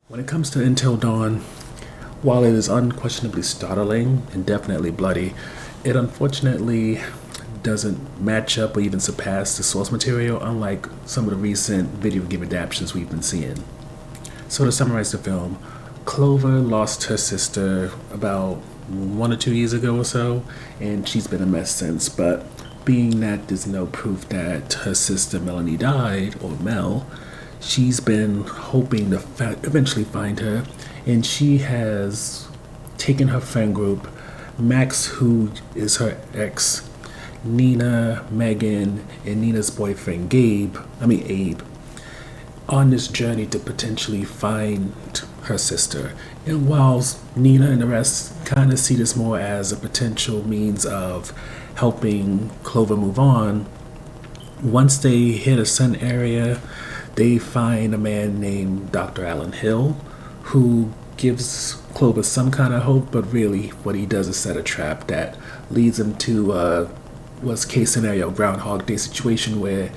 When it comes to Until Dawn, while it is unquestionably startling and definitely bloody, it unfortunately doesn't match up or even surpass the source material, unlike some of the recent video game adaptations we've been seeing. So, to summarize the film, Clover lost her sister about 1 or 2 years ago or so, and she's been a mess since. But being that there's no proof that her sister Melanie died, or Mel, she's been hoping to eventually find her, and she has taken her friend group, Max, who is her ex, Nina, Megan, and Nina's boyfriend Abe, on this journey to potentially find her sister. And whilst Nina and the rest kind of see this more as a potential means of helping Clover move on, once they hit a certain area, they find a man named Dr. Alan Hill who gives Clover some kind of hope, but really what he does is set a trap that leads him to a worst case scenario Groundhog Day situation where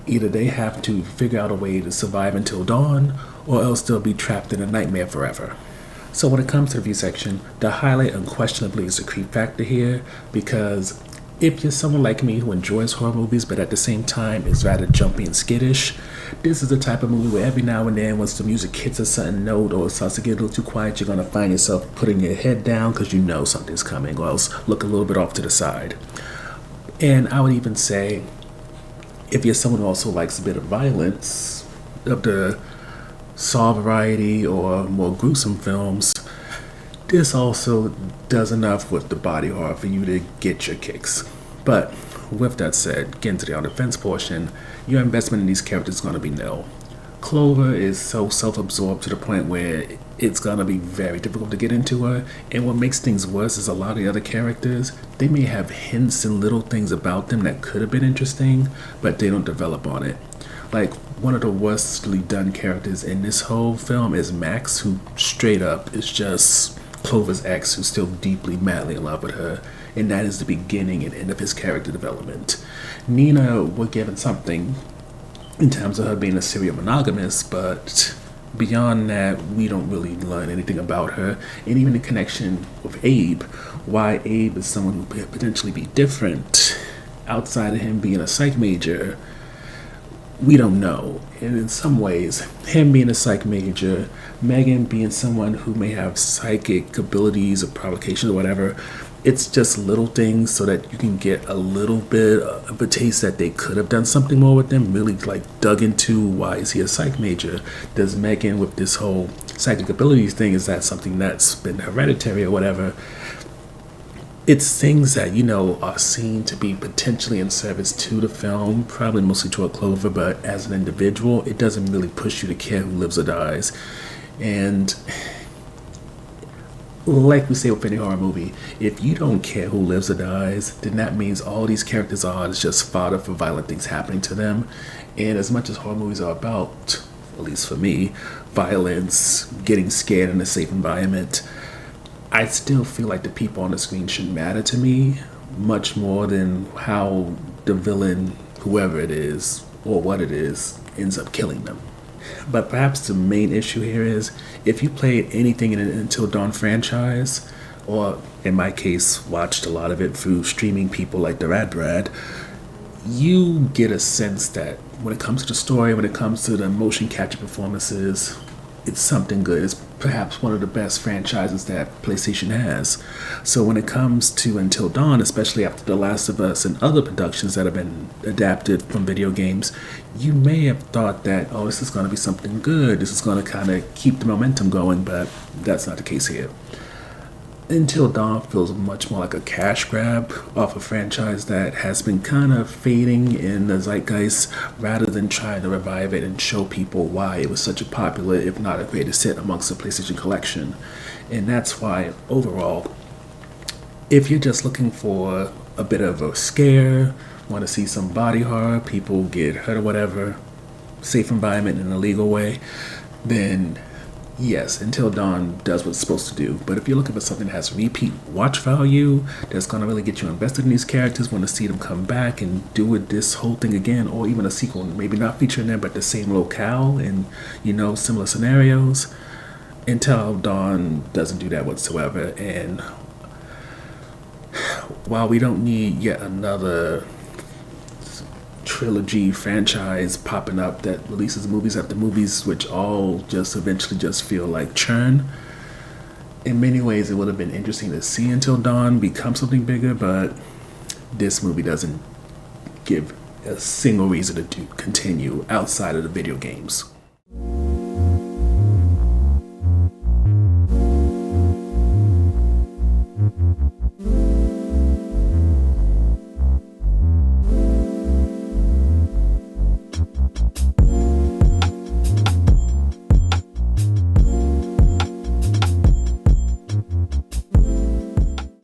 either they have to figure out a way to survive until dawn, or else they'll be trapped in a nightmare forever. So when it comes to the review section, the highlight unquestionably is the creep factor here, because if you're someone like me who enjoys horror movies but at the same time is rather jumpy and skittish, this is the type of movie where every now and then once the music hits a certain note or it starts to get a little too quiet, you're going to find yourself putting your head down because you know something's coming, or else look a little bit off to the side. And I would even say, if you're someone who also likes a bit of violence, of the Saw variety or more gruesome films, this also does enough with the body horror for you to get your kicks. But with that said, getting to the on defense portion, your investment in these characters is going to be nil. Clover is so self-absorbed to the point where it's going to be very difficult to get into her, and what makes things worse is a lot of the other characters, they may have hints and little things about them that could have been interesting, but they don't develop on it. Like, one of the worstly done characters in this whole film is Max, who straight up is just Clover's ex who's still deeply, madly in love with her, and that is the beginning and end of his character development. Nina, we're given something in terms of her being a serial monogamous, but beyond that, we don't really learn anything about her. And even the connection with Abe, why Abe is someone who could potentially be different outside of him being a psych major, we don't know. And in some ways, him being a psych major, Megan being someone who may have psychic abilities or provocation or whatever, it's just little things so that you can get a little bit of a taste that they could have done something more with them, really like dug into why is he a psych major? Does Megan with this whole psychic abilities thing, is that something that's been hereditary or whatever? It's things that, are seen to be potentially in service to the film, probably mostly toward Clover, but as an individual, it doesn't really push you to care who lives or dies. And like we say with any horror movie, if you don't care who lives or dies, then that means all these characters are is just fodder for violent things happening to them. And as much as horror movies are about, at least for me, violence, getting scared in a safe environment, I still feel like the people on the screen should matter to me much more than how the villain, whoever it is or what it is, ends up killing them. But perhaps the main issue here is, if you played anything in an Until Dawn franchise, or in my case, watched a lot of it through streaming people like the Rad Brad, you get a sense that when it comes to the story, when it comes to the motion capture performances, it's something good. It's perhaps one of the best franchises that PlayStation has. So when it comes to Until Dawn, especially after The Last of Us and other productions that have been adapted from video games, you may have thought that, oh, this is going to be something good. This is going to kind of keep the momentum going, but that's not the case here. Until Dawn feels much more like a cash grab off a franchise that has been kind of fading in the zeitgeist, rather than trying to revive it and show people why it was such a popular, if not a greatest hit amongst the PlayStation collection. And that's why, overall, if you're just looking for a bit of a scare, want to see some body horror, people get hurt or whatever, safe environment in a legal way, then yes, Until Dawn does what it's supposed to do. But if you're looking for something that has repeat watch value, that's going to really get you invested in these characters, want to see them come back and do it, this whole thing again, or even a sequel, maybe not featuring them, but the same locale and, similar scenarios, Until Dawn doesn't do that whatsoever. And while we don't need yet another trilogy franchise popping up that releases movies after movies, which all just eventually just feel like churn, in many ways it would have been interesting to see Until Dawn become something bigger, but this movie doesn't give a single reason to continue outside of the video games.